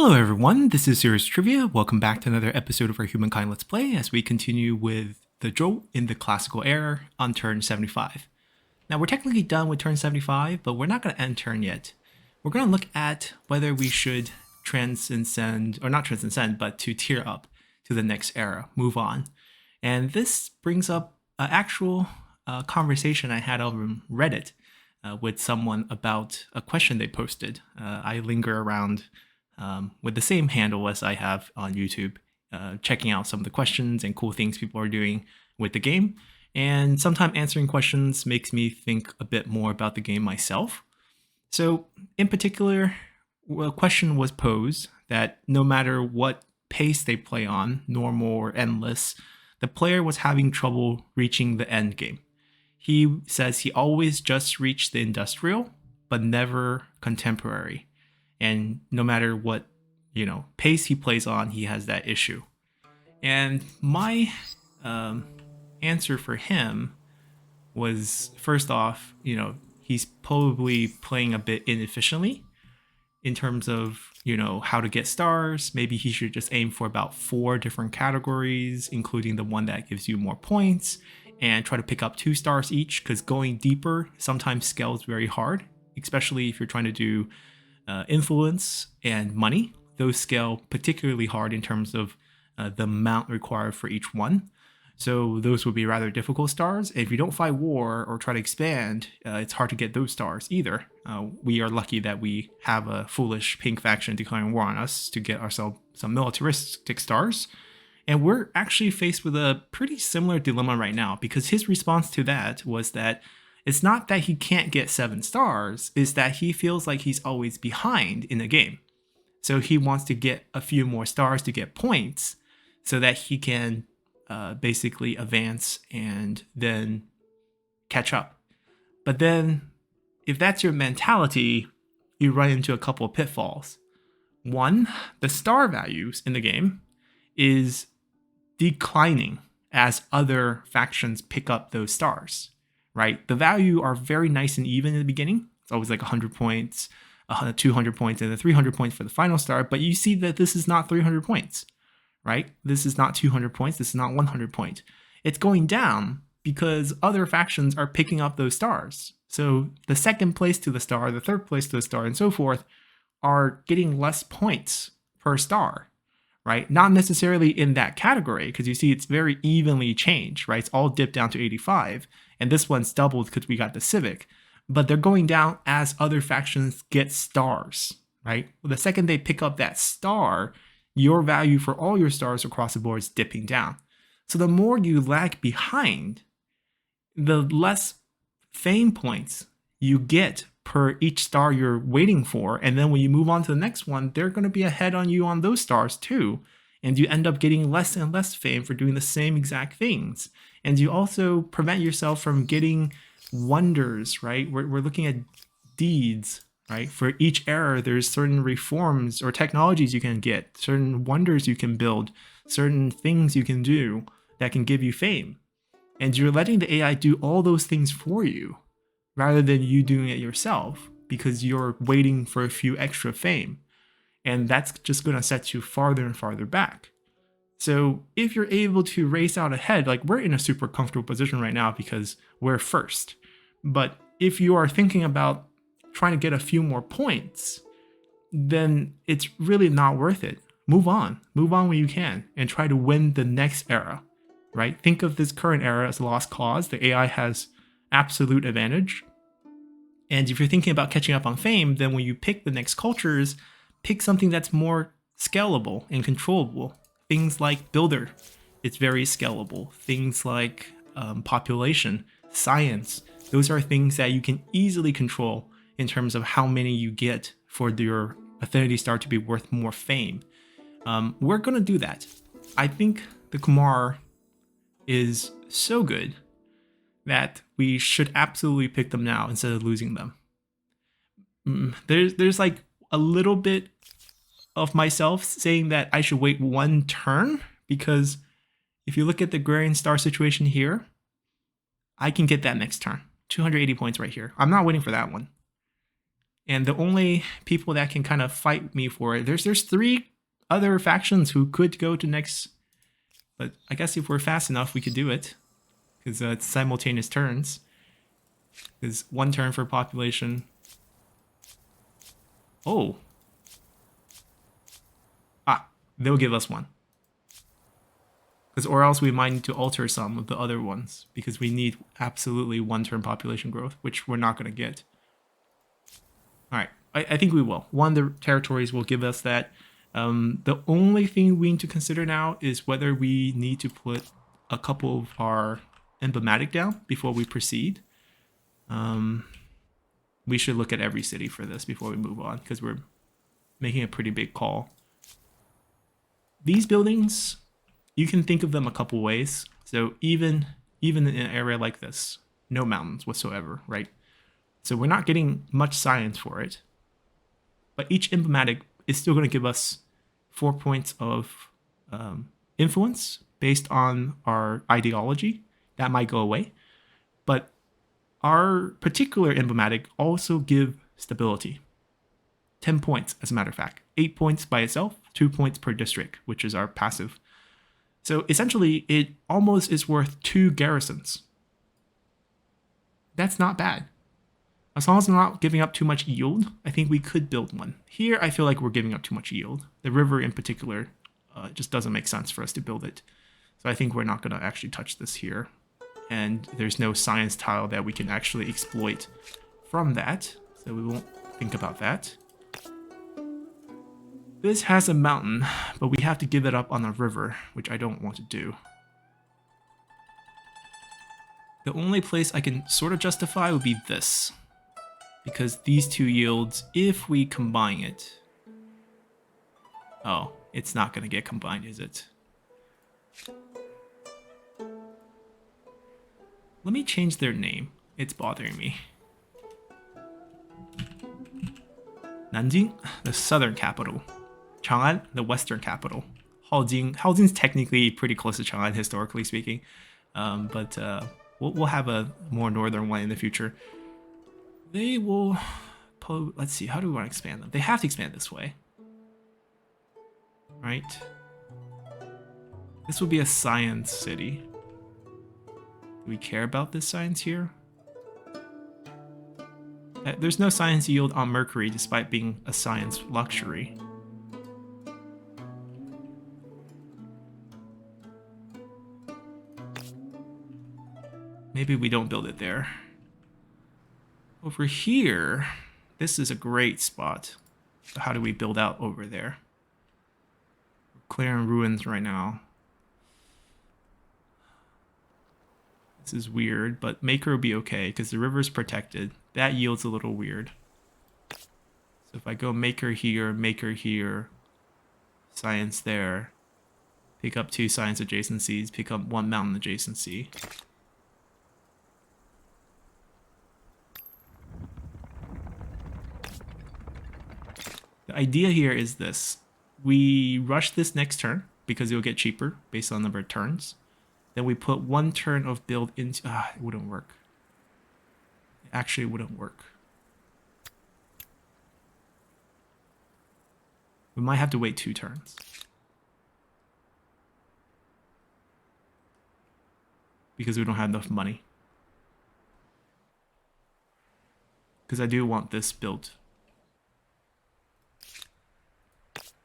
Hello everyone, this is Serious Trivia. Welcome back to another episode of our Humankind Let's Play as we continue with the Jolt in the classical era on turn 75. Now we're technically done with turn 75, but we're not going to end turn yet. We're going to look at whether we should transcend, or not transcend, but to tier up to the next era, move on. And this brings up an actual conversation I had on Reddit with someone about a question they posted. I linger around with the same handle as I have on YouTube, checking out some of the questions and cool things people are doing with the game. And sometimes answering questions makes me think a bit more about the game myself. So in particular, a question was posed that no matter what pace they play on, normal or endless, the player was having trouble reaching the end game. He says he always just reached the industrial, but never contemporary. And no matter what, pace he plays on, he has that issue. And my answer for him was, first off, he's probably playing a bit inefficiently in terms of, how to get stars. Maybe he should just aim for about 4 different categories, including the one that gives you more points, and try to pick up 2 stars each, because going deeper sometimes scales very hard, especially if you're trying to do influence and money. Those scale particularly hard in terms of the amount required for each one. So those would be rather difficult stars. If you don't fight war or try to expand, it's hard to get those stars either. We are lucky that we have a foolish pink faction declaring war on us to get ourselves some militaristic stars. And we're actually faced with a pretty similar dilemma right now, because his response to that was that it's not that he can't get 7 stars, it's that he feels like he's always behind in the game. So he wants to get a few more stars to get points so that he can basically advance and then catch up. But then if that's your mentality, you run into a couple of pitfalls. One, the star values in the game is declining as other factions pick up those stars. Right? The value are very nice and even in the beginning. It's always like 100 points, 200 points, and then 300 points for the final star. But you see that this is not 300 points, right? This is not 200 points. This is not 100 points. It's going down because other factions are picking up those stars. So the second place to the star, the third place to the star, and so forth are getting less points per star, right? Not necessarily in that category, because you see it's very evenly changed, right? It's all dipped down to 85. And this one's doubled because we got the Civic. But they're going down as other factions get stars, right? The second they pick up that star, your value for all your stars across the board is dipping down. So the more you lag behind, the less fame points you get per each star you're waiting for. And then when you move on to the next one, they're going to be ahead on you on those stars too. And you end up getting less and less fame for doing the same exact things. And you also prevent yourself from getting wonders, right? We're looking at deeds, right? For each era, there's certain reforms or technologies you can get, certain wonders you can build, certain things you can do that can give you fame. And you're letting the AI do all those things for you rather than you doing it yourself, because you're waiting for a few extra fame. And that's just going to set you farther and farther back. So if you're able to race out ahead, like we're in a super comfortable position right now because we're first. But if you are thinking about trying to get a few more points, then it's really not worth it. Move on when you can and try to win the next era, right? Think of this current era as a lost cause. The AI has absolute advantage. And if you're thinking about catching up on fame, then when you pick the next cultures, pick something that's more scalable and controllable. Things like Builder, it's very scalable. Things like population, science, those are things that you can easily control in terms of how many you get for your affinity star to be worth more fame. We're going to do that. I think the Khmer is so good that we should absolutely pick them now instead of losing them. There's like a little bit of myself saying that I should wait one turn, because if you look at the Agrarian Star situation here, I can get that next turn. 280 points right here. I'm not waiting for that one. And the only people that can kind of fight me for it, there's 3 other factions who could go to next. But I guess if we're fast enough, we could do it. Because it's simultaneous turns. There's 1 turn for population. Oh. Ah, they'll give us 1. Or else we might need to alter some of the other ones. Because we need absolutely 1 turn population growth, which we're not going to get. Alright, I think we will. One of the territories will give us that. The only thing we need to consider now is whether we need to put a couple of our emblematic down before we proceed. We should look at every city for this before we move on, because we're making a pretty big call. These buildings, you can think of them a couple ways. So even in an area like this, no mountains whatsoever, right? So we're not getting much science for it. But each emblematic is still going to give us 4 points of influence based on our ideology. That might go away. But our particular emblematic also give stability. 10 points, as a matter of fact. 8 points by itself, 2 points per district, which is our passive. So essentially, it almost is worth 2 garrisons. That's not bad. As long as we're not giving up too much yield, I think we could build one. Here, I feel like we're giving up too much yield. The river in particular just doesn't make sense for us to build it. So I think we're not going to actually touch this here. And there's no science tile that we can actually exploit from that. So we won't think about that. This has a mountain, but we have to give it up on a river, which I don't want to do. The only place I can sort of justify would be this. Because these 2 yields, if we combine it... Oh, it's not going to get combined, is it? Let me change their name. It's bothering me. Nanjing, the southern capital. Chang'an, the western capital. Haojing's technically pretty close to Chang'an, historically speaking. But we'll have a more northern one in the future. They will... Let's see, how do we want to expand them? They have to expand this way. Right? This will be a science city. Do we care about this science here? There's no science yield on Mercury despite being a science luxury. Maybe we don't build it there. Over here, this is a great spot. So how do we build out over there? We're clearing ruins right now. This is weird, but Maker will be okay because the river's protected. That yields a little weird. So if I go Maker here, science there, pick up 2 science adjacencies, pick up 1 mountain adjacency. The idea here is this. We rush this next turn because it'll get cheaper based on the number of turns. Then we put 1 turn of build into... it wouldn't work. It actually wouldn't work. We might have to wait 2 turns. Because we don't have enough money. Because I do want this built.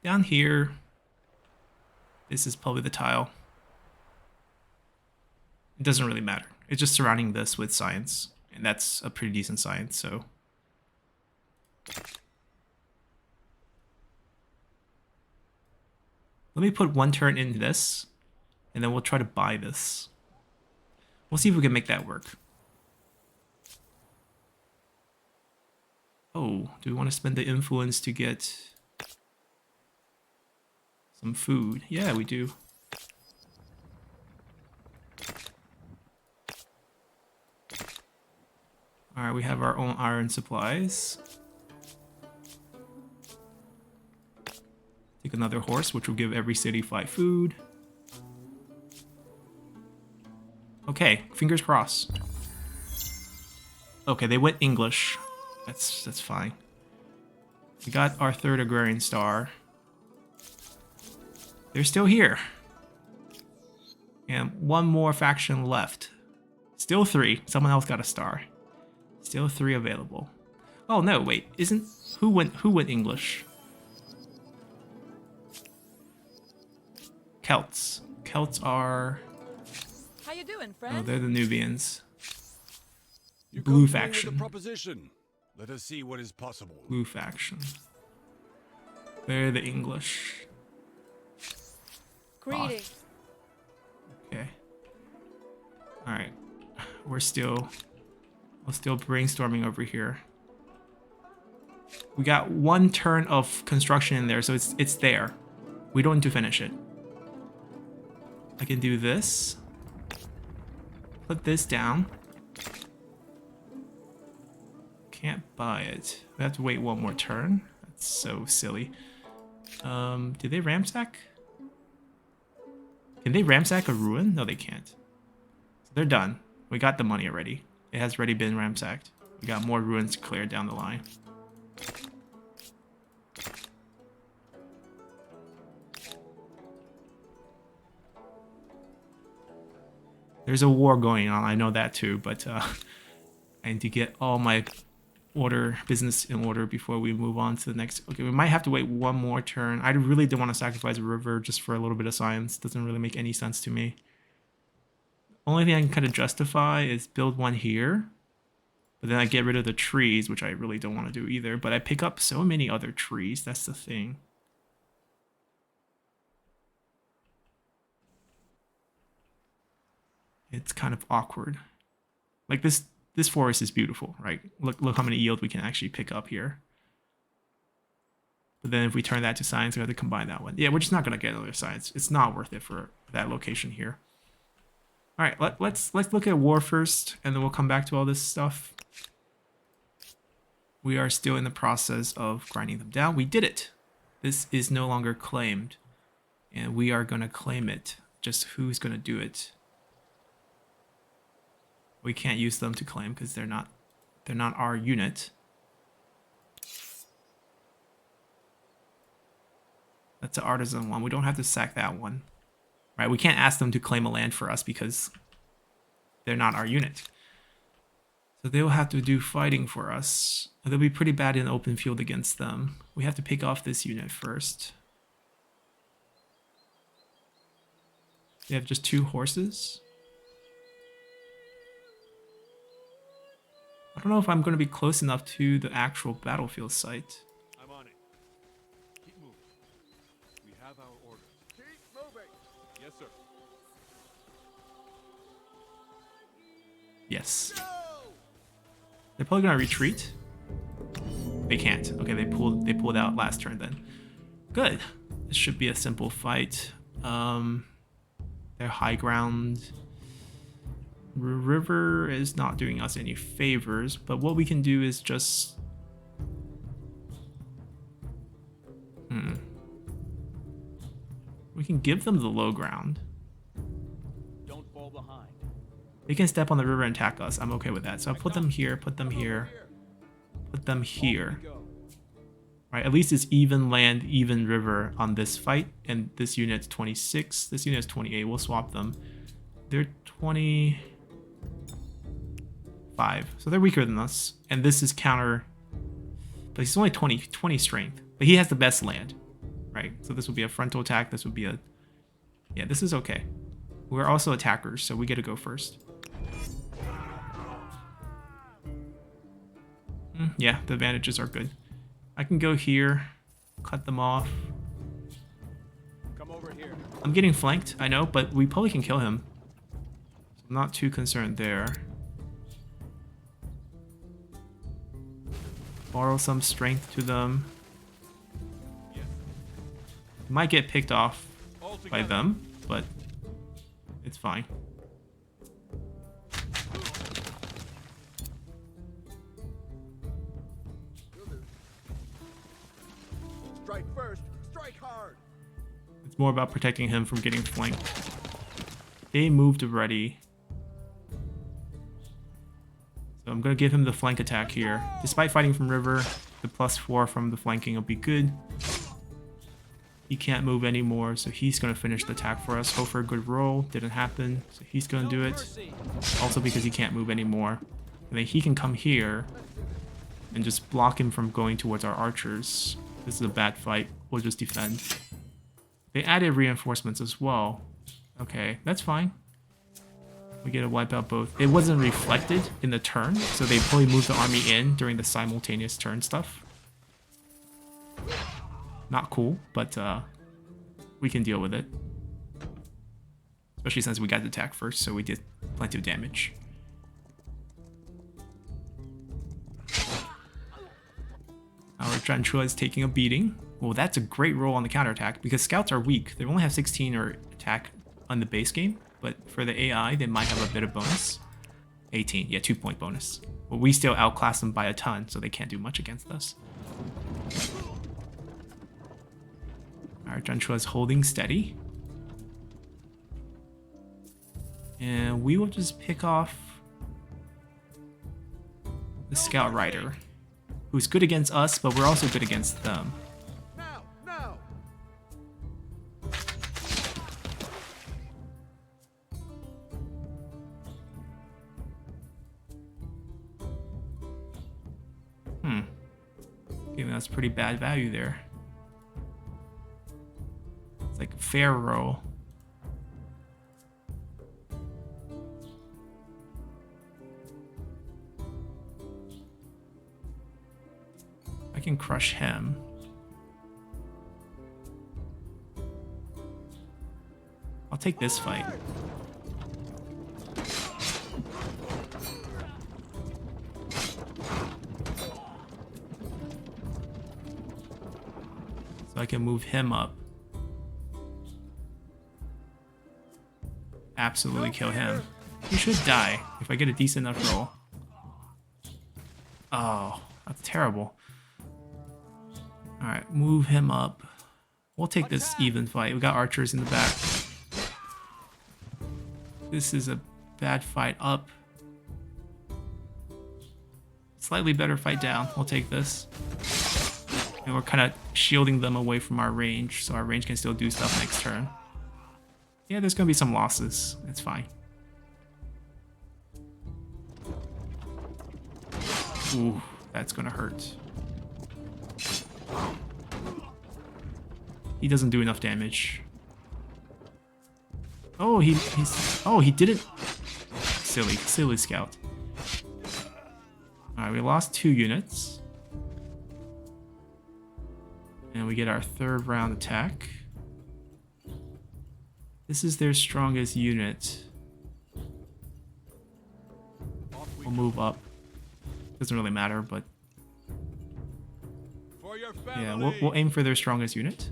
Down here, this is probably the tile. It doesn't really matter. It's just surrounding this with science. And that's a pretty decent science, so... Let me put 1 turn in this, and then we'll try to buy this. We'll see if we can make that work. Oh, do we want to spend the influence to get some food? Yeah, we do. Alright, we have our own iron supplies. Take another horse, which will give every city 5 food. Okay, fingers crossed. Okay, they went English. That's fine. We got our third agrarian star. They're still here. And one more faction left. Still 3. Someone else got a star. Still 3 available. Oh no, wait. Isn't who went English? Celts. Celts are... How you doing, friend? Oh, they're the Nubians. You Blue come through faction. with a proposition. Let us see what is possible. Blue faction. They're the English. Greetings. Okay. Alright. We're still brainstorming over here. We got 1 turn of construction in there, so it's there. We don't need to finish it. I can do this. Put this down. Can't buy it. We have to wait 1 more turn. That's so silly. Do they ramsack? Can they ramsack a ruin? No, they can't. So they're done. We got the money already. It has already been ramsacked. We got more ruins cleared down the line. There's a war going on, I know that too, but I need to get all my business in order before we move on to the next. Okay, we might have to wait 1 more turn. I really don't want to sacrifice a river just for a little bit of science. Doesn't really make any sense to me. Only thing I can kind of justify is build 1 here, but then I get rid of the trees, which I really don't want to do either, but I pick up so many other trees, that's the thing. It's kind of awkward. Like this forest is beautiful, right? Look how many yield we can actually pick up here. But then if we turn that to science, we have to combine that one. Yeah, we're just not gonna get another science. It's not worth it for that location here. All right, let's look at war first, and then we'll come back to all this stuff. We are still in the process of grinding them down. We did it. This is no longer claimed, and we are gonna claim it. Just who's gonna do it? We can't use them to claim because they're not our unit. That's an artisan one. We don't have to sack that one. Right? We can't ask them to claim a land for us because they're not our unit. So they'll have to do fighting for us. They'll be pretty bad in open field against them. We have to pick off this unit first. They have just 2 horses. I don't know if I'm going to be close enough to the actual battlefield site. I'm on it. Keep moving. We have our orders. Keep moving. Yes, sir. Yes. No! They're probably going to retreat. They can't. Okay, they pulled out last turn then. Good. This should be a simple fight. They're high ground. River is not doing us any favors, but what we can do is just... We can give them the low ground. Don't fall behind. They can step on the river and attack us. I'm okay with that. So I'll put them here, put them here, put them here. Right, at least it's even land, even river on this fight. And this unit's 26. This unit's 28. We'll swap them. They're 25. So they're weaker than us. And this is counter. But he's only 20 strength. But he has the best land. Right? So this would be a frontal attack. This would be a... Yeah, this is okay. We're also attackers, so we get to go first. Yeah, the advantages are good. I can go here, cut them off. Come over here. I'm getting flanked, I know, but we probably can kill him. So I'm not too concerned there. Borrow some strength to them. Yes. Might get picked off All by together. them, but it's fine. Strike first. Strike hard. It's more about protecting him from getting flanked. They moved already. So I'm going to give him the flank attack here. Despite fighting from river, the +4 from the flanking will be good. He can't move anymore, so he's going to finish the attack for us. Hope for a good roll. Didn't happen, so he's going to do it. Also because he can't move anymore. And then he can come here and just block him from going towards our archers. This is a bad fight. We'll just defend. They added reinforcements as well. Okay, that's fine. We get to wipe out both. It wasn't reflected in the turn, so they probably moved the army in during the simultaneous turn stuff. Not cool, but we can deal with it. Especially since we got the attack first, so we did plenty of damage. Our Janchua is taking a beating. Well, that's a great roll on the counterattack because scouts are weak. They only have 16 or attack on the base game, but for the AI, they might have a bit of bonus. 18, yeah, 2-point bonus. But we still outclass them by a ton, so they can't do much against us. Our Janchua is holding steady. And we will just pick off the Scout Rider, who's good against us, but we're also good against them. Now, now. Giving us pretty bad value there. It's like a fair roll. I can crush him. I'll take this fight. So I can move him up. Absolutely kill him. He should die if I get a decent enough roll. Oh, that's terrible. Alright, move him up. We'll take this even fight. We got archers in the back. This is a bad fight up. Slightly better fight down. We'll take this. And we're kind of shielding them away from our range, so our range can still do stuff next turn. Yeah, there's going to be some losses. It's fine. Ooh, that's going to hurt. He doesn't do enough damage. Oh, he didn't. Silly scout. Alright, we lost 2 units. And we get our 3rd round attack. This is their strongest unit. We'll move up. Doesn't really matter, but For your yeah, family. we'll aim for their strongest unit.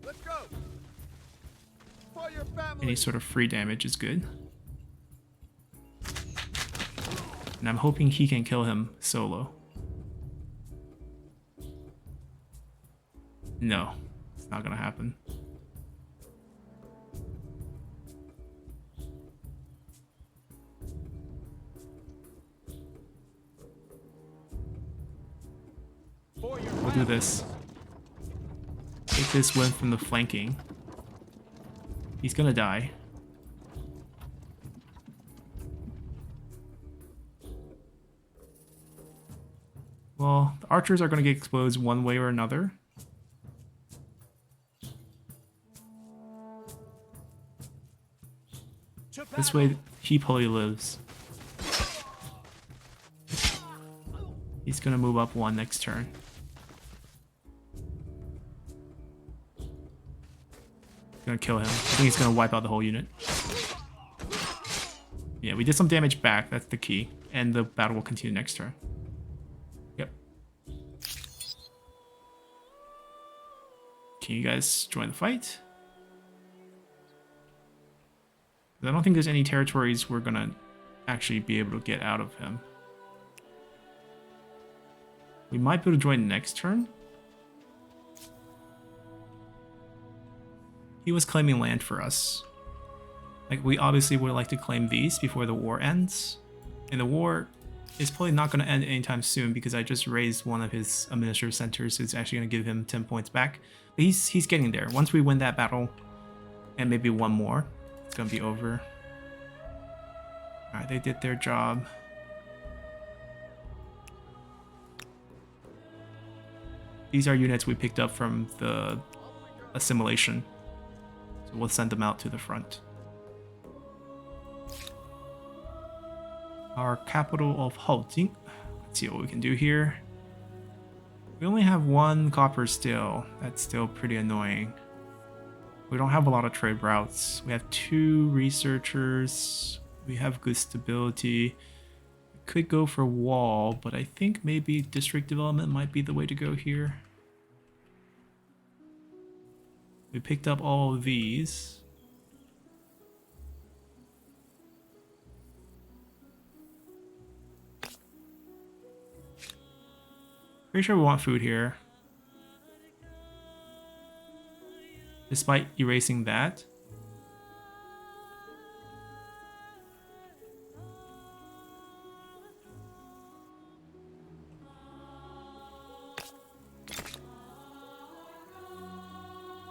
Let's go. For your family. Any sort of free damage is good. And I'm hoping he can kill him solo. No, it's not gonna happen. For your We'll do this. Take this win from the flanking. He's gonna die. Well, the archers are gonna get exposed one way or another. This way, he probably lives. He's gonna move up 1 next turn. Gonna kill him. I think he's gonna wipe out the whole unit. Yeah, we did some damage back. That's the key. And the battle will continue next turn. Yep. Can you guys join the fight? I don't think there's any territories we're gonna actually be able to get out of him. We might be able to join next turn. He was claiming land for us. Like, we obviously would like to claim these before the war ends. And the war is probably not going to end anytime soon because I just raised one of his administrative centers, so it's actually going to give him 10 points back. But he's getting there. Once we win that battle, and maybe one more, it's going to be over. Alright, they did their job. These are units we picked up from the assimilation. So we'll send them out to the front. Our capital of Haojing. Let's see what we can do here. We only have one copper still. That's still pretty annoying. We don't have a lot of trade routes. We have 2 researchers. We have good stability. We could go for wall, but I think maybe district development might be the way to go here. We picked up all of these. Pretty sure we want food here. Despite erasing that.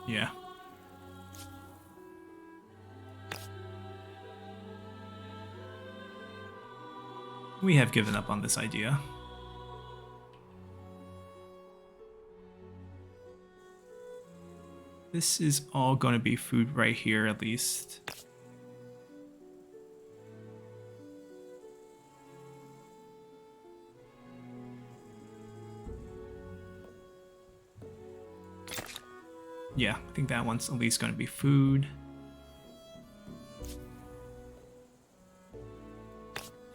Yeah. We have given up on this idea. This is all going to be food right here, at least. Yeah, I think that one's at least going to be food.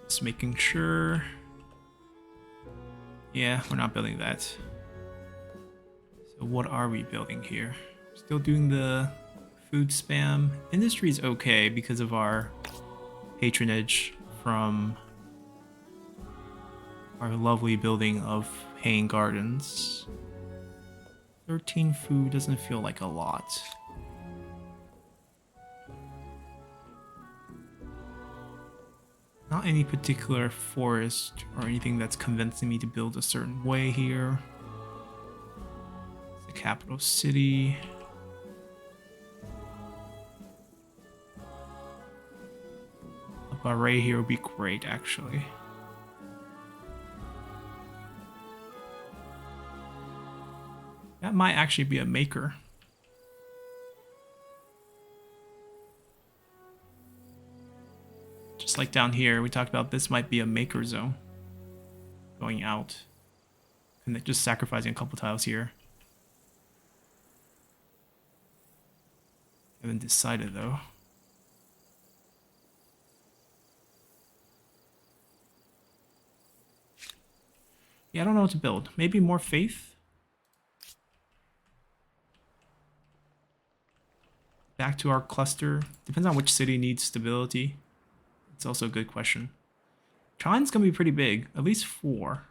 Just making sure. Yeah, we're not building that. So what are we building here? Still doing the food spam. Industry is okay because of our patronage from our lovely building of Haying Gardens. 13 food doesn't feel like a lot. Not any particular forest or anything that's convincing me to build a certain way here. It's the capital city. A Baray here would be great, actually. That might actually be a maker. Just like down here, we talked about this might be a maker zone. Going out. And then just sacrificing a couple tiles here. Haven't decided though. Yeah, I don't know what to build. Maybe more faith? Back to our cluster. Depends on which city needs stability. It's also a good question. Tron's gonna be pretty big, at least 4.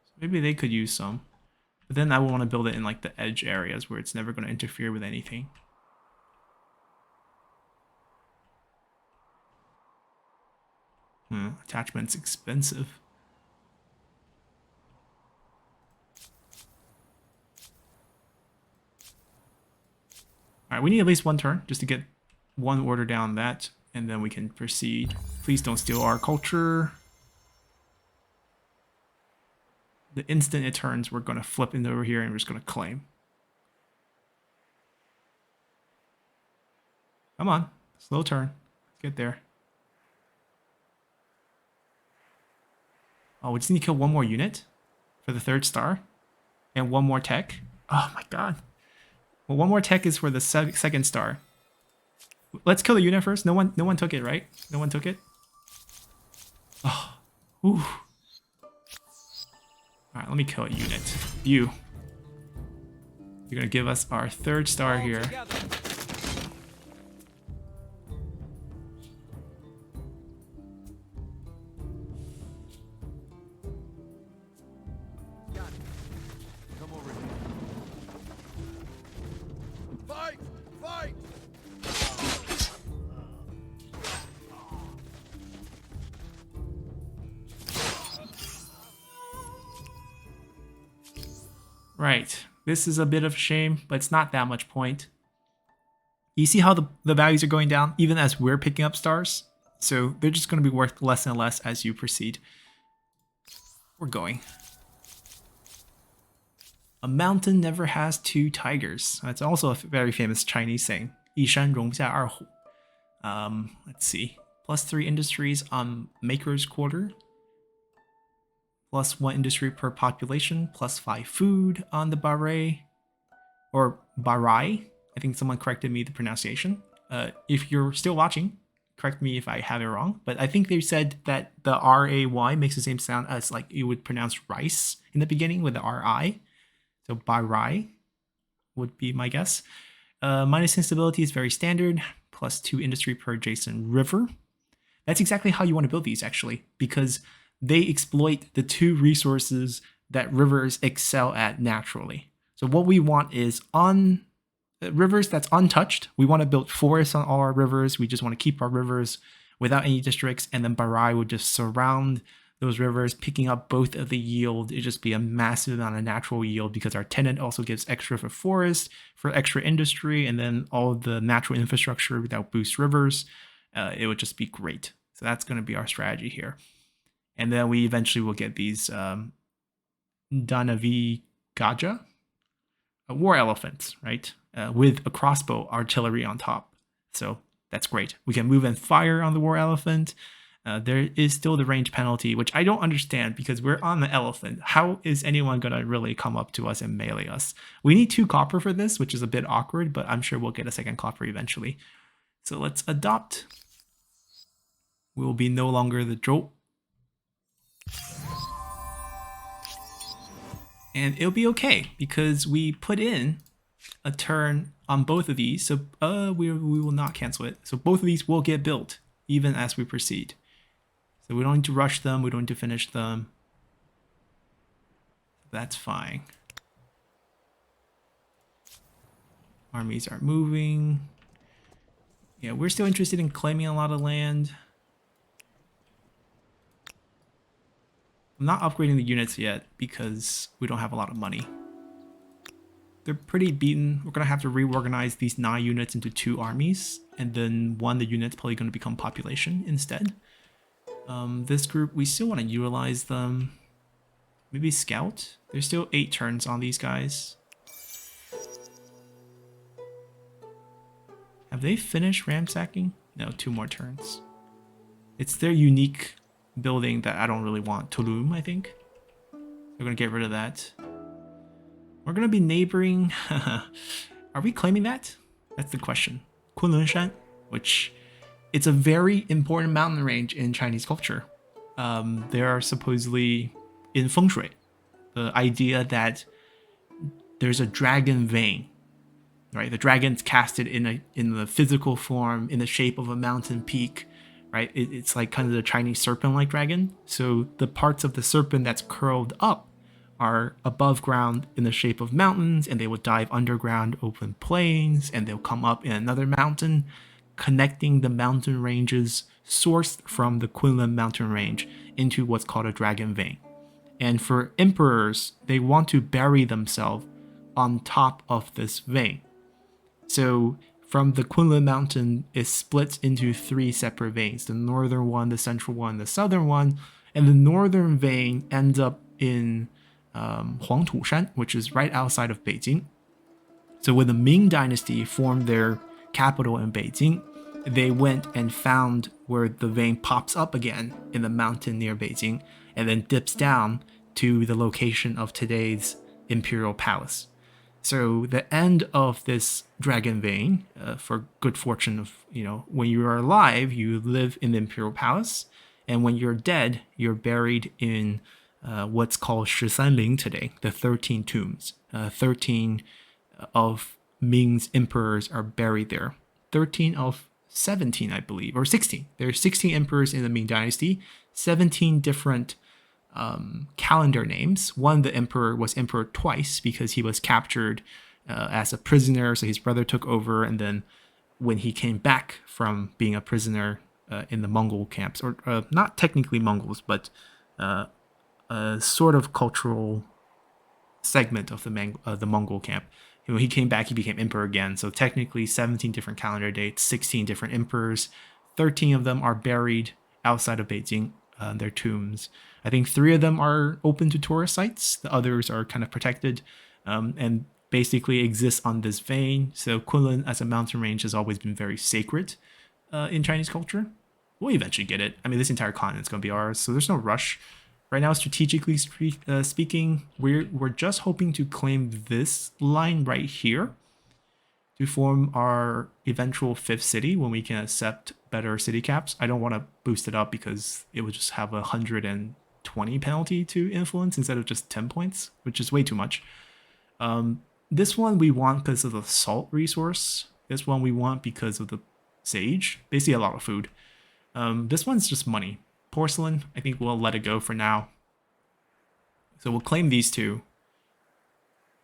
So maybe they could use some. But then I would want to build it in like the edge areas where it's never going to interfere with anything. Attachment's expensive. Alright, we need at least one turn just to get one order down that, and then we can proceed. Please don't steal our culture. The instant it turns, we're going to flip into over here and we're just going to claim. Come on, slow turn. Let's get there. Oh, we just need to kill one more unit for the 3rd star and one more tech. Oh my god. Well, one more tech is for the 2nd star. Let's kill the unit first. No one took it, right? No one took it. Oh, ooh. All right, let me kill a unit. You're gonna give us our 3rd star here. Come over here. Fight! Fight! Right. This is a bit of a shame, but it's not that much point. You see how the values are going down even as we're picking up stars? So they're just going to be worth less and less as you proceed. We're going. A mountain never has two tigers. That's also a very famous Chinese saying. 一山容不下二虎. Let's see. +3 industries on Maker's Quarter. +1 industry per population. +5 food on the Baray. Or Baray. I think someone corrected me the pronunciation. If you're still watching, correct me if I have it wrong. But I think they said that the R-A-Y makes the same sound as like you would pronounce rice in the beginning with the R-I. So Baray would be my guess. Minus instability is very standard. +2 industry per adjacent river. That's exactly how you want to build these, actually, because they exploit the two resources that rivers excel at naturally. So what we want is on rivers that's untouched. We want to build forests on all our rivers. We just want to keep our rivers without any districts, and then Barai would just surround those rivers, picking up both of the yield. It'd just be a massive amount of natural yield because our tenant also gives extra for forest, for extra industry, and then all of the natural infrastructure that boosts rivers. It would just be great. So that's going to be our strategy here. And then we eventually will get these Danavi Gaja, war elephants, right? With a crossbow artillery on top. So that's great. We can move and fire on the war elephant. There is still the range penalty, which I don't understand because we're on the elephant. How is anyone going to really come up to us and melee us? We need 2 copper for this, which is a bit awkward, but I'm sure we'll get a 2nd copper eventually. So let's adopt. We'll be no longer the Zhou. And it'll be okay because we put in a turn on both of these. So we will not cancel it. So both of these will get built even as we proceed. So we don't need to rush them. We don't need to finish them. That's fine. Armies are moving. Yeah, we're still interested in claiming a lot of land. I'm not upgrading the units yet because we don't have a lot of money. They're pretty beaten. We're going to have to reorganize these 9 units into 2 armies. And then one, the unit's probably going to become population instead. This group, we still want to utilize them. Maybe scout. There's still 8 turns on these guys. Have they finished ransacking? No, 2 more turns. It's their unique building that I don't really want. Tulum, I think. We're going to get rid of that. We're going to be neighboring. Are we claiming that? That's the question. Kunlunshan, which it's a very important mountain range in Chinese culture. They are supposedly in feng shui. The idea that there's a dragon vein, right? The dragon's casted in the physical form, in the shape of a mountain peak, right? It's like kind of the Chinese serpent-like dragon. So the parts of the serpent that's curled up are above ground in the shape of mountains, and they will dive underground open plains, and they'll come up in another mountain, connecting the mountain ranges sourced from the Kunlun mountain range into what's called a dragon vein. And for emperors, they want to bury themselves on top of this vein. So from the Kunlun mountain, it splits into 3 separate veins, the northern one, the central one, the southern one, and the northern vein ends up in Huangtushan, which is right outside of Beijing. So when the Ming dynasty formed their capital in Beijing, they went and found where the vein pops up again in the mountain near Beijing and then dips down to the location of today's imperial palace. So the end of this dragon vein, for good fortune of, when you are alive, you live in the imperial palace, and when you're dead, you're buried in what's called Shisanling today, the 13 tombs. 13 of Ming's emperors are buried there. 13 of 17, I believe, or 16. There are 16 emperors in the Ming dynasty, 17 different calendar names. One, the emperor was emperor twice because he was captured as a prisoner, so his brother took over, and then when he came back from being a prisoner in the Mongol camps, or not technically Mongols, but a sort of cultural segment of the Mongol camp. When he came back, he became emperor again. So technically 17 different calendar dates, 16 different emperors. 13 of them are buried outside of Beijing, their tombs. I think 3 of them are open to tourist sites. The others are kind of protected and basically exist on this vein. So Kunlun as a mountain range has always been very sacred in Chinese culture. We'll eventually get it. I mean, this entire continent is going to be ours, so there's no rush. Right now, strategically speaking, we're just hoping to claim this line right here to form our eventual 5th city when we can accept better city caps. I don't want to boost it up because it would just have 120 penalty to influence instead of just 10 points, which is way too much. This one we want because of the salt resource. This one we want because of the sage. Basically a lot of food. This one's just money. Porcelain, I think we'll let it go for now. So we'll claim these 2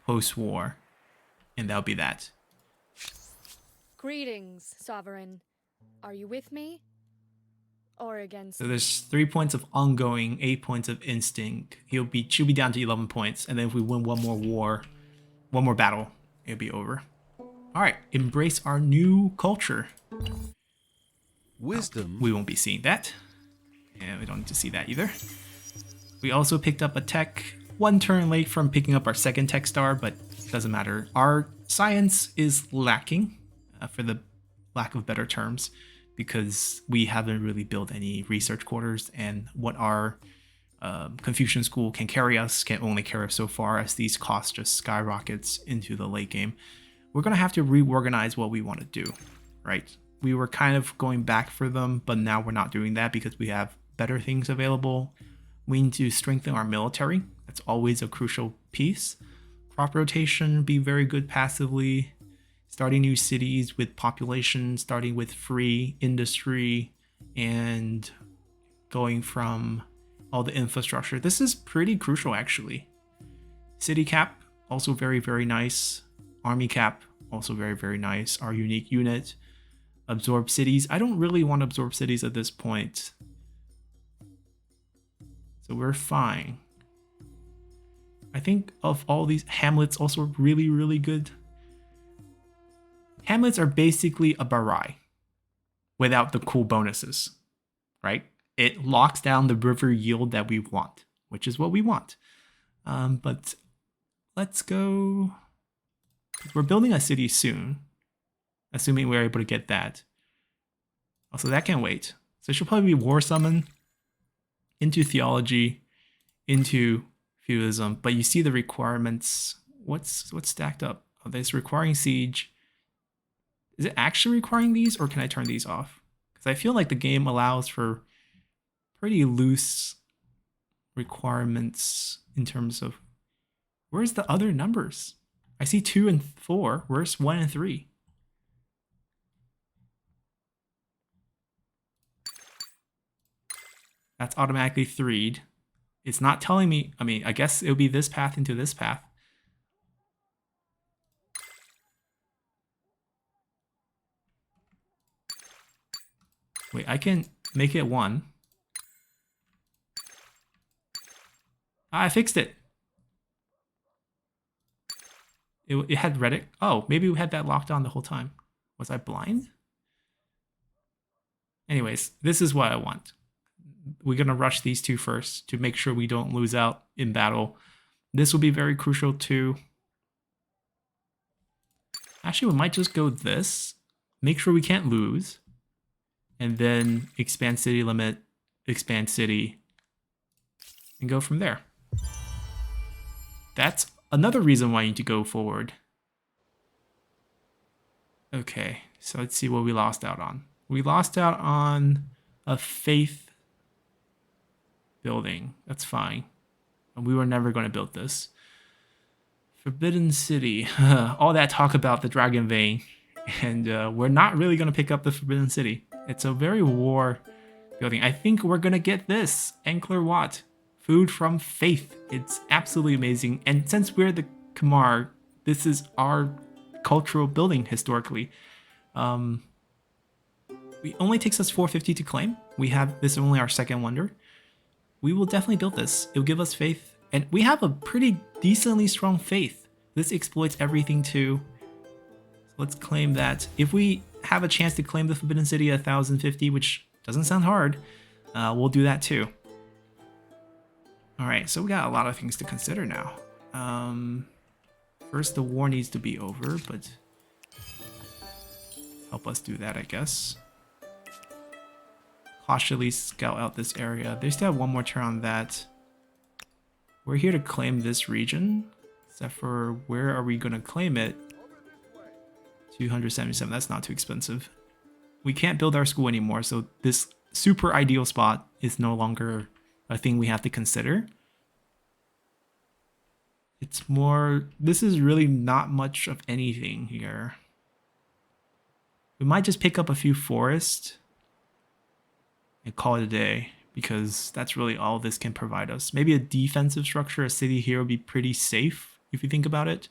post-war, and that'll be that. Greetings, Sovereign. Are you with me? Or against So there's 3 points of ongoing, 8 points of instinct. She'll be down to 11 points, and then if we win one more battle, it'll be over. All right, embrace our new culture. Wisdom. We won't be seeing that. Yeah, we don't need to see that either. We also picked up a tech 1 turn late from picking up our 2nd tech star, but it doesn't matter. Our science is lacking, for the lack of better terms, because we haven't really built any research quarters, and what our Confucian school can carry us can only carry us so far as these costs just skyrockets into the late game. We're going to have to reorganize what we want to do, right? We were kind of going back for them, but now we're not doing that because we have better things available. We need to strengthen our military. That's always a crucial piece. Crop rotation, be very good passively. Starting new cities with population, starting with free industry, and going from all the infrastructure. This is pretty crucial, actually. City cap, also very, very nice. Army cap, also very, very nice. Our unique unit. Absorb cities. I don't really want to absorb cities at this point. So we're fine. I think of all these, hamlets also really, really good. Hamlets are basically a Baray without the cool bonuses, right? It locks down the river yield that we want, which is what we want. But let's go. We're building a city soon, assuming we're able to get that. Also, that can wait. So it should probably be War Summon, into Theology, into Feudalism. But you see the requirements. What's stacked up? Oh, there's requiring Siege. Is it actually requiring these, or can I turn these off? Because I feel like the game allows for pretty loose requirements in terms of... Where's the other numbers? I see 2 and 4. Where's 1 and 3? That's automatically 3'd. It's not telling me... I mean, I guess it would be this path into this path. Wait, I can make it 1. Ah, I fixed it. It had Reddit. Oh, maybe we had that locked on the whole time. Was I blind? Anyways, this is what I want. We're going to rush these 2 first to make sure we don't lose out in battle. This will be very crucial too. Actually, we might just go this. Make sure we can't lose. And then expand city limit, expand city, and go from there. That's another reason why you need to go forward. Okay, so let's see what we lost out on. We lost out on a faith building. That's fine. And we were never going to build this. Forbidden City. All that talk about the Dragon Vein. And we're not really going to pick up the Forbidden City. It's a very war building. I think we're going to get this. Ankler Wat. Food from Faith. It's absolutely amazing. And since we're the Khmer, this is our cultural building historically. It only takes us 450 to claim. We have this only our 2nd wonder. We will definitely build this. It'll give us faith And we have a pretty decently strong faith. This exploits everything too. So let's claim that. If we have a chance to claim the Forbidden City at 1050, which doesn't sound hard, we'll do that too. Alright, so we got a lot of things to consider now. First, the war needs to be over, but help us do that, I guess. Cautiously scout out this area. They still have one more turn on that. We're here to claim this region, except for where are we going to claim it? 277, that's not too expensive. We can't build our school anymore, so this super ideal spot is no longer a thing we have to consider. It's more, this is really not much of anything here. We might just pick up a few forests and call it a day, because that's really all this can provide us. Maybe a defensive structure, a city here would be pretty safe if you think about it.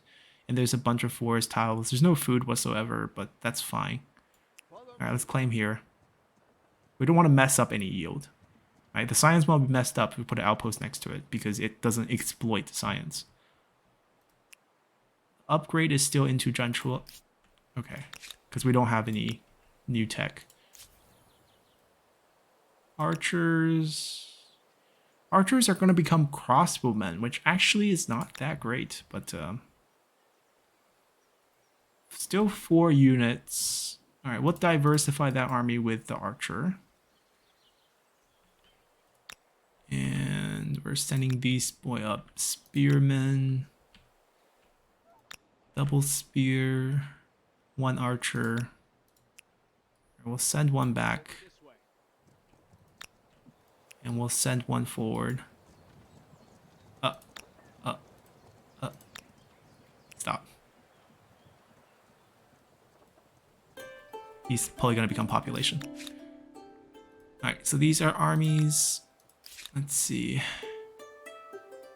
And there's a bunch of forest tiles. There's no food whatsoever, but that's fine. All right, let's claim here. We don't want to mess up any yield. Right, the science will be messed up if we put an outpost next to it because it doesn't exploit science. Upgrade is still into Janchua. Okay, because we don't have any new tech. Archers are going to become crossbowmen, which actually is not that great, but still 4 units. All right, we'll diversify that army with the archer. And we're sending these boy up. Spearmen. Double spear. 1 archer. We'll send 1 back. And we'll send 1 forward. Stop. He's probably going to become population. Alright, so these are armies. Let's see.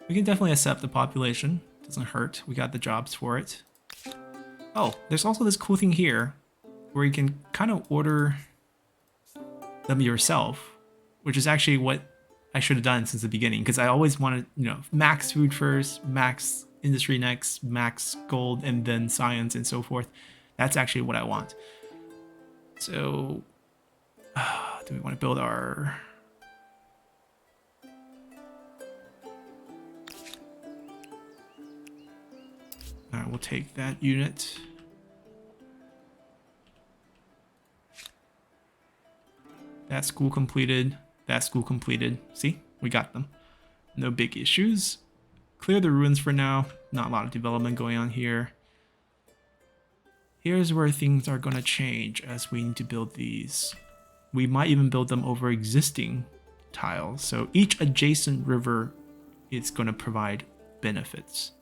We can definitely accept the population. Doesn't hurt. We got the jobs for it. Oh, there's also this cool thing here where you can kind of order them yourself, which is actually what I should have done since the beginning, because I always wanted, you know, max food first, max industry next, max gold, and then science and so forth. That's actually what I want. So, do we want to build our... Alright, we'll take that unit. That school completed. That school completed. See? We got them. No big issues. Clear the ruins for now. Not a lot of development going on here. Here's where things are going to change as we need to build these. We might even build them over existing tiles. So each adjacent river is going to provide benefits.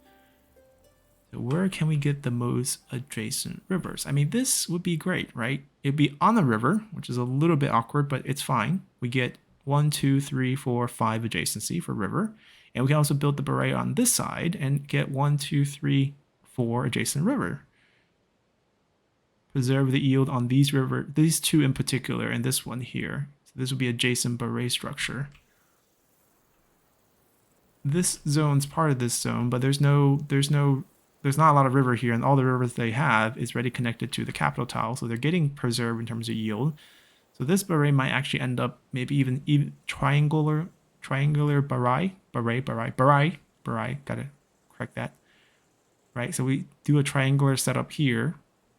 So where can we get the most adjacent rivers? I mean, this would be great, right? It'd be on the river, which is a little bit awkward, but it's fine. We get 1, 2, 3, 4, 5 adjacency for river. And we can also build the Baray on this side and get 1, 2, 3, 4 adjacent river. Preserve the yield on these these 2 in particular, and this one here. So this would be adjacent Baray structure. This zone's part of this zone, but there's not a lot of river here, and all the rivers they have is already connected to the capital tile, so they're getting preserved in terms of yield. So this Baray might actually end up maybe even triangular Baray, gotta correct that. Right, so we do a triangular setup here.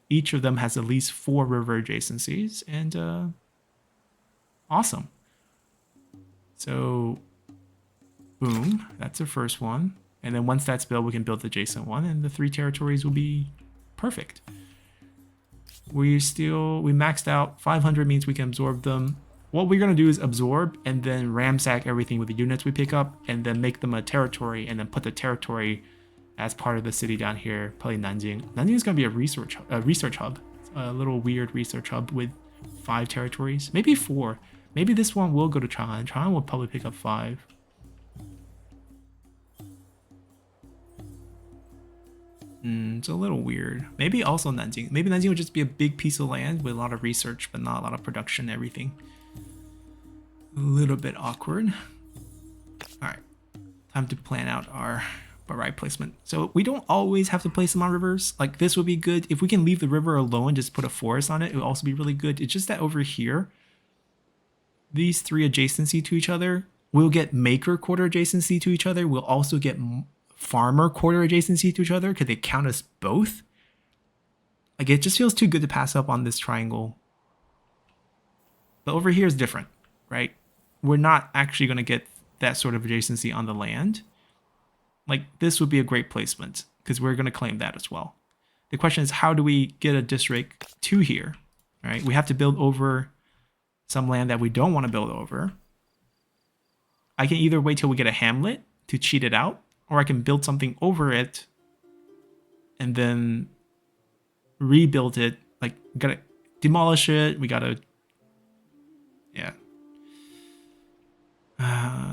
Each of them has at least 4 river adjacencies, and awesome. So, boom, that's the first one. And then once that's built, we can build the adjacent one, and the 3 territories will be perfect. We maxed out. 500 means we can absorb them. What we're going to do is absorb and then ransack everything with the units we pick up, and then make them a territory, and then put the territory as part of the city down here, probably Nanjing. Nanjing is going to be a research hub. A little weird research hub with 5 territories. Maybe 4. Maybe this one will go to Chang'an. Chang'an will probably pick up 5. It's a little weird. Maybe also Nanjing. Maybe Nanjing would just be a big piece of land with a lot of research, but not a lot of production and everything. A little bit awkward. Alright. Time to plan out our Baray placement. So we don't always have to place them on rivers. Like this would be good. If we can leave the river alone, just put a forest on it, it would also be really good. It's just that over here, these three adjacency to each other, we'll get maker quarter adjacency to each other. We'll also get farmer quarter adjacency to each other because they count as both. Like it just feels too good to pass up on this triangle. But over here is different, right? We're not actually going to get that sort of adjacency on the land. Like this would be a great placement because we're going to claim that as well. The question is, how do we get a district to here, right? We have to build over some land that we don't want to build over. I can either wait till we get a hamlet to cheat it out, or I can build something over it and then rebuild it. Like, we gotta demolish it. We gotta, yeah.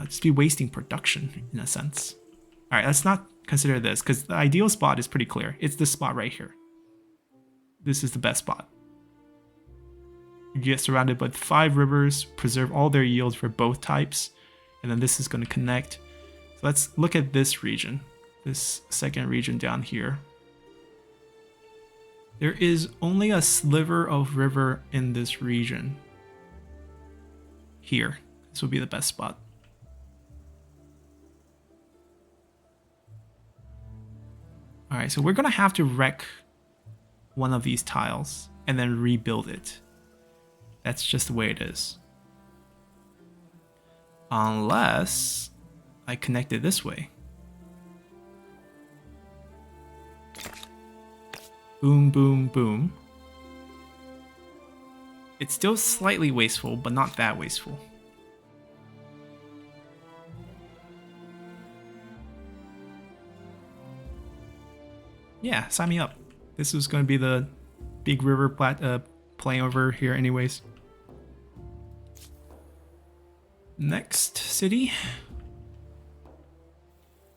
Just be wasting production in a sense. All right, let's not consider this because the ideal spot is pretty clear. It's this spot right here. This is the best spot. You get surrounded by 5 rivers, preserve all their yields for both types, and then this is going to connect. So let's look at this region, this second region down here. There is only a sliver of river in this region. Here, this would be the best spot. All right, so we're going to have to wreck one of these tiles and then rebuild it. That's just the way it is. Unless I connect it this way. Boom, boom, boom. It's still slightly wasteful, but not that wasteful. Yeah, sign me up. This is going to be the big river playing over here anyways. Next city.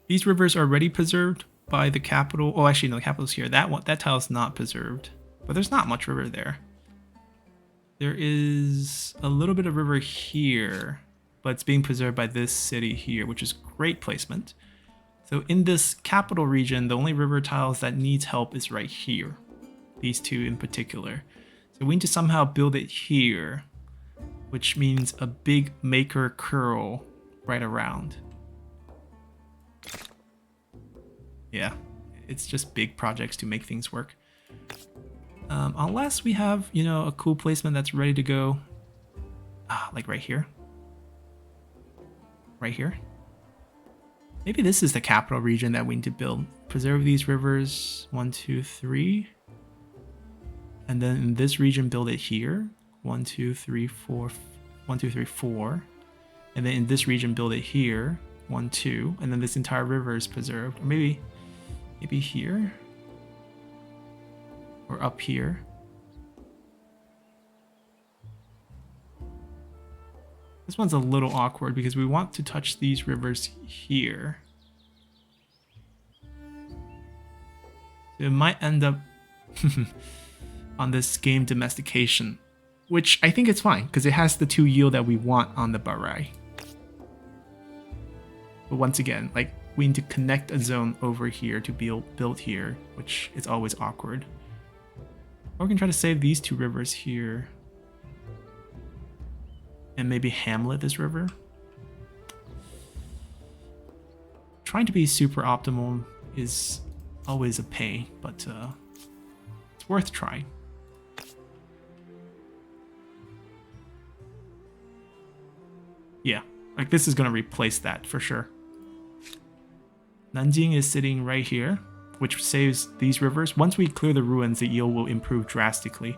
These rivers are already preserved by the capital. Oh, actually, no, the capital's here. That tile is not preserved, but there's not much river there. There is a little bit of river here, but it's being preserved by this city here, which is great placement. So in this capital region, the only river tiles that needs help is right here. These two in particular. So we need to somehow build it here, which means a big maker curl right around. Yeah, it's just big projects to make things work. Unless we have, you know, a cool placement that's ready to go. Like right here. Right here. Maybe this is the capital region that we need to build. Preserve these rivers, 1, 2, 3. And then in this region, build it here. 1, 2, 3, 4. 1, 2, 3, 4. And then in this region, build it here. 1, 2. And then this entire river is preserved. Or maybe here. Or up here. This one's a little awkward because we want to touch these rivers here. So it might end up on this game domestication, which I think it's fine because it has the 2 yield that we want on the Baray. But once again, like we need to connect a zone over here to be built here, which is always awkward. Or we can try to save these 2 rivers here. And maybe hamlet this river. Trying to be super optimal is always a pain, but it's worth trying. Yeah, like this is going to replace that for sure. Nanjing is sitting right here, which saves these rivers. Once we clear the ruins, the yield will improve drastically.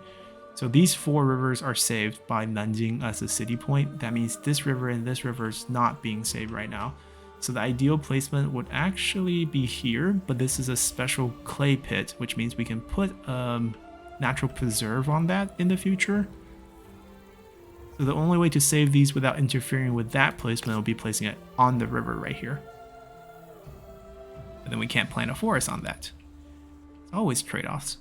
So these 4 rivers are saved by Nanjing as a city point. That means this river and this river is not being saved right now. So the ideal placement would actually be here, but this is a special clay pit, which means we can put natural preserve on that in the future. So the only way to save these without interfering with that placement will be placing it on the river right here. And then we can't plant a forest on that. It's always trade-offs.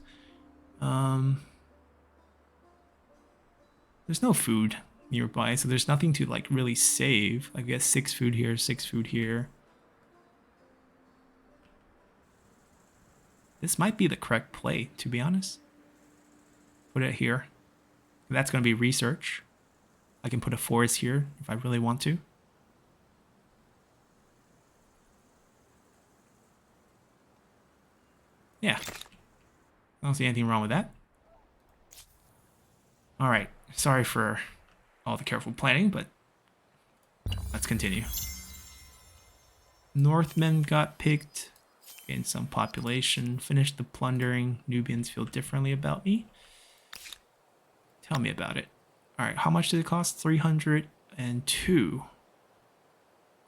There's no food nearby, so there's nothing to like really save. I guess 6 food here, 6 food here. This might be the correct play, to be honest. Put it here. That's going to be research. I can put a forest here if I really want to. Yeah. I don't see anything wrong with that. Alright. Sorry for all the careful planning, but let's continue. Northmen got picked. Gained some population. Finished the plundering. Nubians feel differently about me. Tell me about it. Alright, how much did it cost? 302.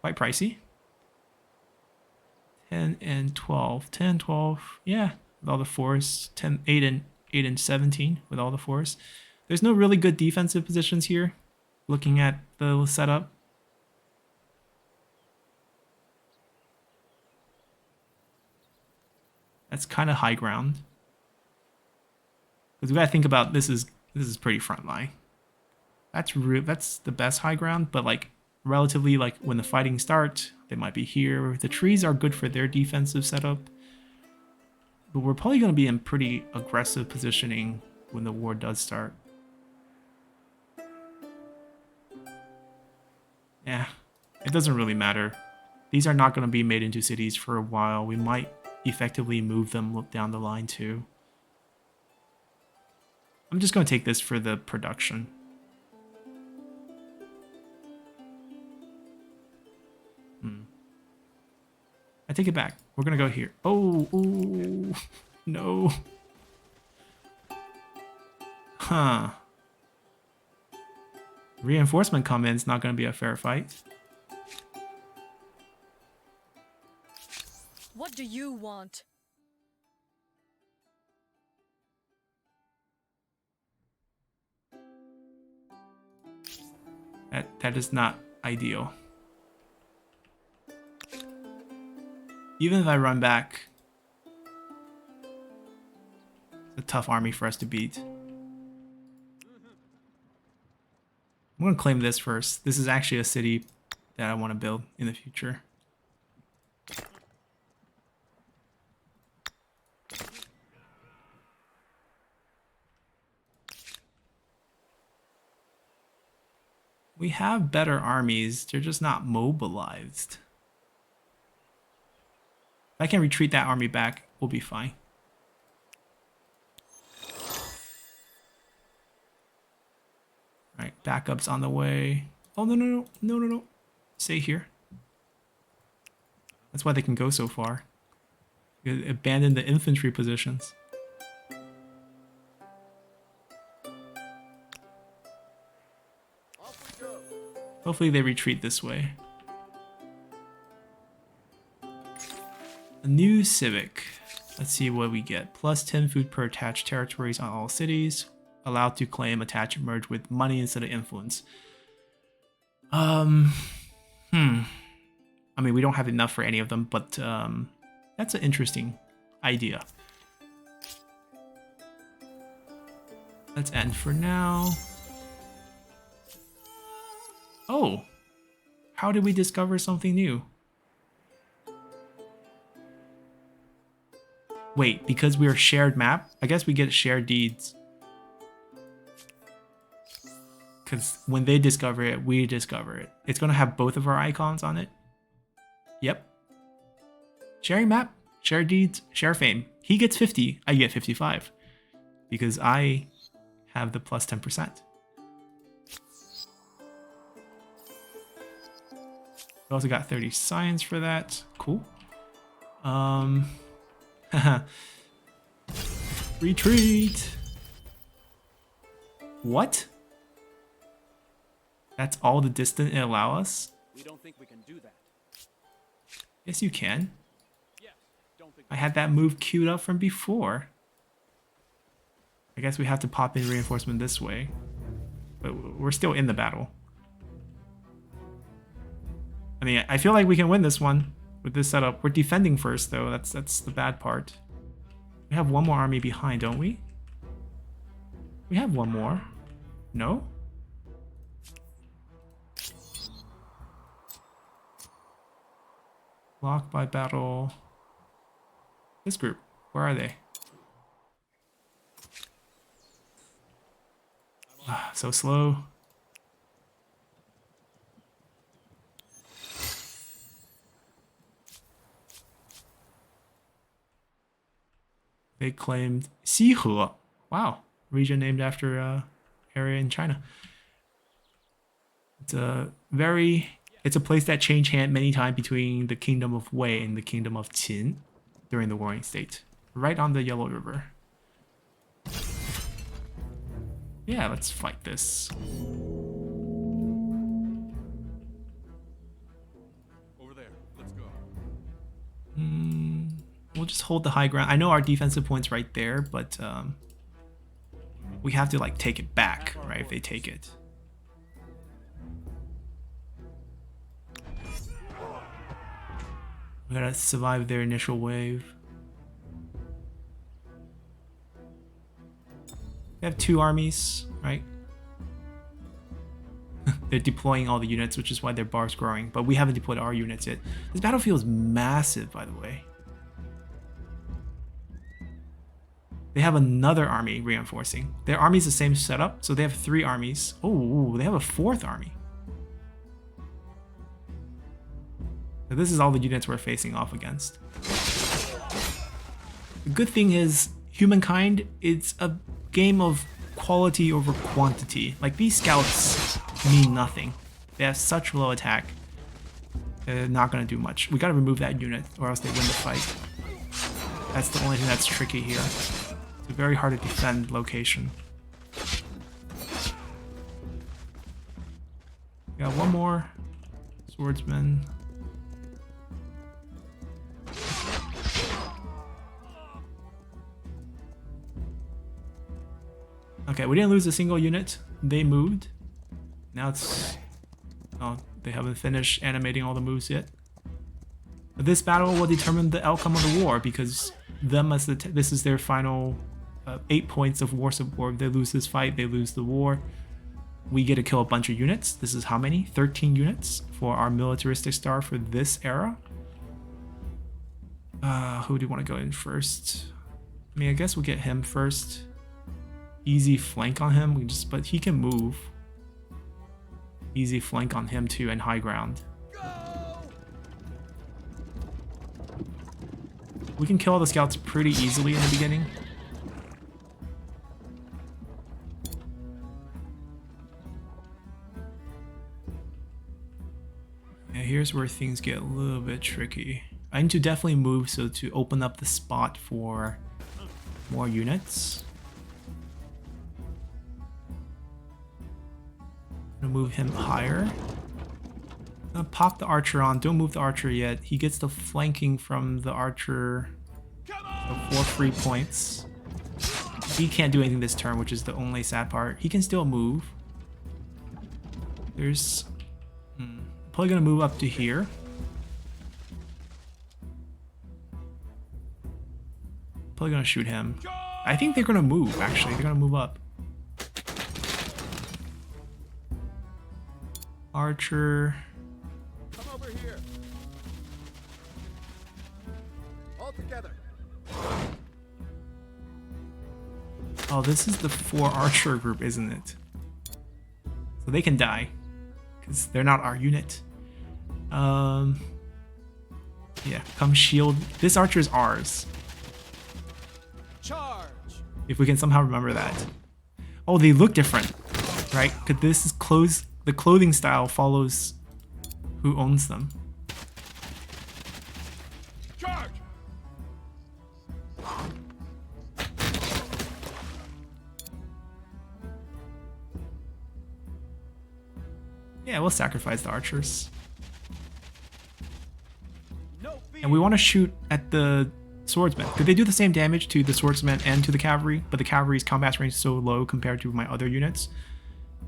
Quite pricey. 10 and 12. 10 and 12. Yeah, with all the forests. 10, 8 and 17 with all the forests. There's no really good defensive positions here. Looking at the setup. That's kind of high ground. Because we gotta think about this is pretty front line. That's the best high ground, but like relatively like when the fighting starts, they might be here. The trees are good for their defensive setup. But we're probably gonna be in pretty aggressive positioning when the war does start. Yeah, it doesn't really matter. These are not gonna be made into cities for a while. We might effectively move them down the line too. I'm just going to take this for the production. I take it back. We're going to go here. Oh, ooh, no. Huh. Reinforcement come in. It's not going to be a fair fight. What do you want? That is not ideal. Even if I run back, it's a tough army for us to beat. I'm going to claim this first. This is actually a city that I want to build in the future. We have better armies, they're just not mobilized. If I can retreat that army back, we'll be fine. Alright, backup's on the way. Oh, no. Stay here. That's why they can go so far. Abandon the infantry positions. Hopefully they retreat this way. A new Civic. Let's see what we get. Plus 10 food per attached territories on all cities. Allowed to claim, attach, and merge with money instead of influence. I mean, we don't have enough for any of them, but that's an interesting idea. Let's end for now. Oh, how did we discover something new? Wait, because we're shared map? I guess we get shared deeds. Because when they discover it, we discover it. It's going to have both of our icons on it. Yep. Sharing map, share deeds, share fame. He gets 50, I get 55. Because I have the plus 10%. We also got 30 science for that. Cool. Retreat. What? That's all the distance it allow us? We don't think we can do that. Yes, you can. Yes, don't think I had that move queued up from before. I guess we have to pop in reinforcement this way. But we're still in the battle. I mean, I feel like we can win this one with this setup. We're defending first, though. That's the bad part. We have one more army behind, don't we? We have one more. No? Blocked by battle. This group. Where are they? Ah, so slow. They claimed Xihe. Wow, region named after area in China. It's a place that changed hand many times between the kingdom of Wei and the kingdom of Qin during the Warring State, right on the Yellow River. Yeah, let's fight this. Over there. Let's go. We'll just hold the high ground. I know our defensive point's right there, but we have to like take it back, right? If they take it. We gotta survive their initial wave. They have 2 armies, right? They're deploying all the units, which is why their bar's growing, but we haven't deployed our units yet. This battlefield is massive, by the way. They have another army reinforcing. Their army's the same setup, so they have 3 armies. Oh, they have a 4th army. So this is all the units we're facing off against. The good thing is, Humankind, it's a game of quality over quantity. Like, these scouts mean nothing. They have such low attack. They're not going to do much. We got to remove that unit, or else they win the fight. That's the only thing that's tricky here. It's a very hard to defend location. We got one more swordsman. Okay, we didn't lose a single unit. They moved. Now it's... Oh, they haven't finished animating all the moves yet. But this battle will determine the outcome of the war, because them as this is their final 8 points of war support. If they lose this fight, they lose the war. We get to kill a bunch of units. This is how many? 13 units for our militaristic star for this era. Who do you want to go in first? I mean, I guess we'll get him first. Easy flank on him, but he can move. Easy flank on him too, and high ground. We can kill all the scouts pretty easily in the beginning. Yeah, here's where things get a little bit tricky. I need to definitely move so to open up the spot for more units. Move him higher. Pop the archer on. Don't move the archer yet. He gets the flanking from the archer. So 4 free points. He can't do anything this turn, which is the only sad part. He can still move. There's... probably gonna move up to here. Probably gonna shoot him. I think they're gonna move, actually. They're gonna move up. Archer. Come over here. All together. Oh, this is the 4 archer group, isn't it? So they can die, because they're not our unit. Yeah, come shield. This archer is ours. Charge! If we can somehow remember that. Oh, they look different, right? Because this is clothes. The clothing style follows who owns them. Charge! Yeah, we'll sacrifice the archers. No fear. And we want to shoot at the swordsmen. Could they do the same damage to the swordsmen and to the cavalry? But the cavalry's combat range is so low compared to my other units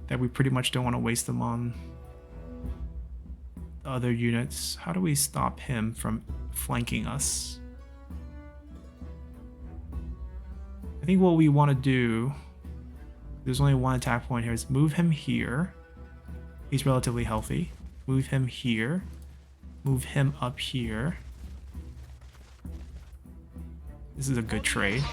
that we pretty much don't want to waste them on the other units. How do we stop him from flanking us? I think what we want to do, there's only one attack point here, is move him here. He's relatively healthy. Move him here. Move him up here. This is a good trade.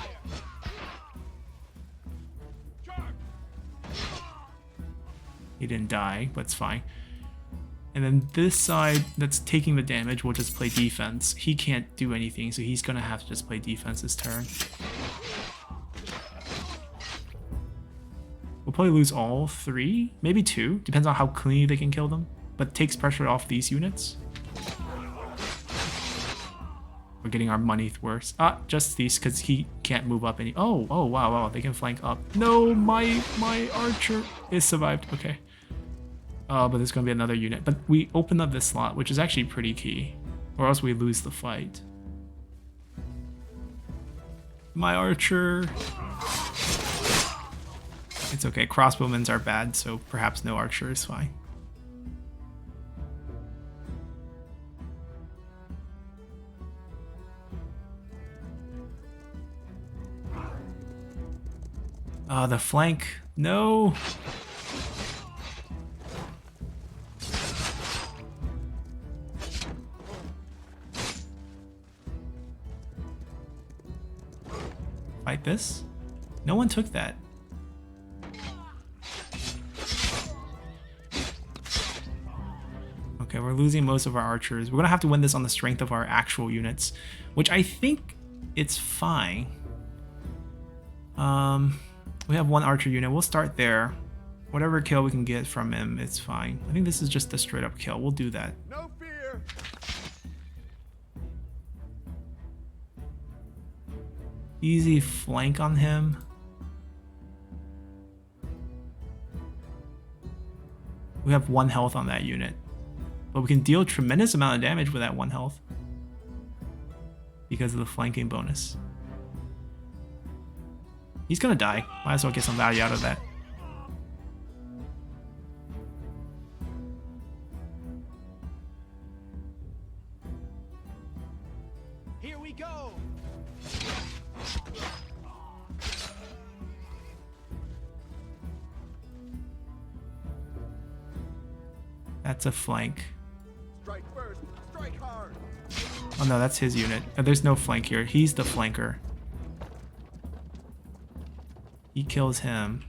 He didn't die, but it's fine. And then this side that's taking the damage will just play defense. He can't do anything, so he's gonna have to just play defense this turn. We'll probably lose all 3, maybe 2. Depends on how cleanly they can kill them. But takes pressure off these units. We're getting our money's worth. Just these, because he can't move up any. Oh, wow, they can flank up. No, my archer is survived. Okay. But there's gonna be another unit. But we open up this slot, which is actually pretty key, or else we lose the fight. My archer. It's okay. Crossbowmen are bad, so perhaps no archer is fine. The flank. No. Fight this? No one took that. Okay, we're losing most of our archers. We're gonna have to win this on the strength of our actual units, which I think it's fine. We have 1 archer unit. We'll start there. Whatever kill we can get from him, it's fine. I think this is just a straight up kill. We'll do that. No fear. Easy flank on him. We have 1 health on that unit. But we can deal a tremendous amount of damage with that 1 health. Because of the flanking bonus. He's gonna die. Might as well get some value out of that. Here we go. That's a flank. Strike first. Strike hard. Oh no, that's his unit. There's no flank here. He's the flanker. He kills him.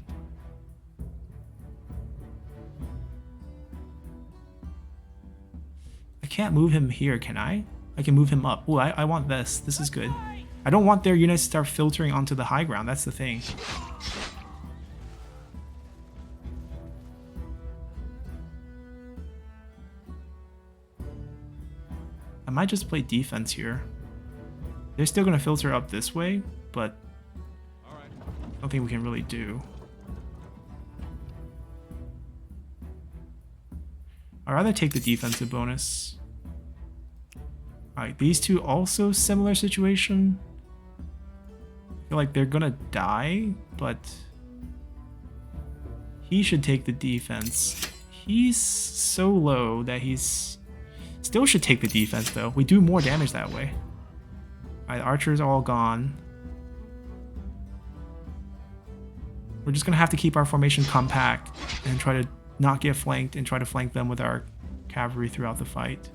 I can't move him here, can I? I can move him up. Ooh, I want this. This is good. I don't want their units to start filtering onto the high ground. That's the thing. I might just play defense here. They're still going to filter up this way, but nothing we can really do. I'd rather take the defensive bonus. Alright, these two also similar situation. I feel like they're gonna die, but he should take the defense. He's so low that he's still should take the defense though. We do more damage that way. Alright, archers all gone. We're just gonna have to keep our formation compact and try to not get flanked and try to flank them with our cavalry throughout the fight.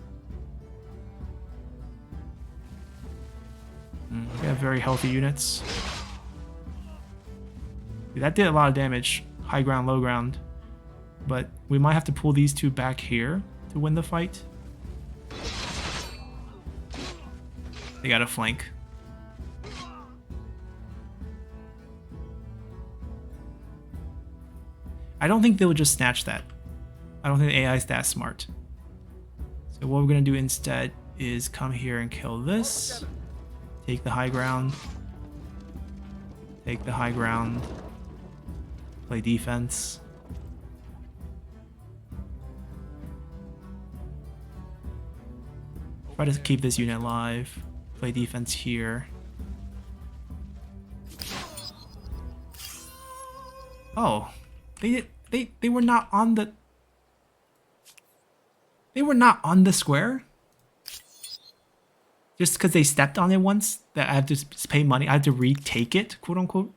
We have very healthy units. That did a lot of damage. High ground, low ground. But we might have to pull these two back here to win the fight. They got a flank. I don't think they would just snatch that. I don't think the AI is that smart. So what we're going to do instead is come here and kill this. Take the high ground. Take the high ground. Play defense. Try to keep this unit alive. Play defense here. Oh. They were not on the... They were not on the square? Just because they stepped on it once, that I have to pay money, I have to retake it, quote unquote,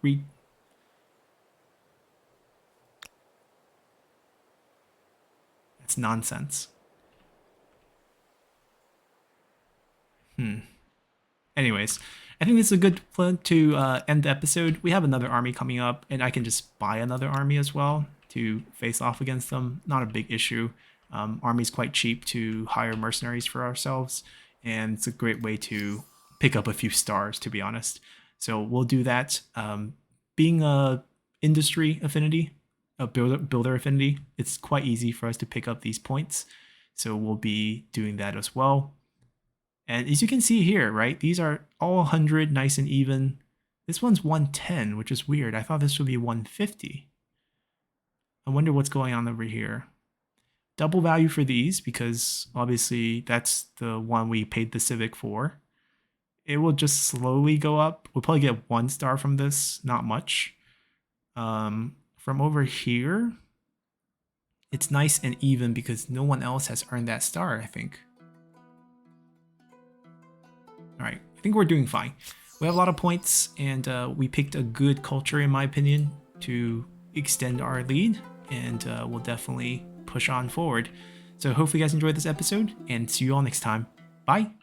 That's nonsense. Anyways, I think this is a good plan to end the episode. We have another army coming up, and I can just buy another army as well to face off against them. Not a big issue. Army's quite cheap to hire mercenaries for ourselves, and it's a great way to pick up a few stars, to be honest. So we'll do that. Being a industry affinity, a builder affinity, it's quite easy for us to pick up these points. So we'll be doing that as well. And as you can see here, right, these are all 100, nice and even. This one's 110, which is weird. I thought this would be 150. I wonder what's going on over here. Double value for these, because obviously that's the one we paid the Civic for. It will just slowly go up. We'll probably get 1 star from this, not much. From over here, it's nice and even because no one else has earned that star, I think. All right, I think we're doing fine. We have a lot of points, and we picked a good culture, in my opinion, to extend our lead, and we'll definitely push on forward. So hopefully you guys enjoyed this episode, and see you all next time. Bye!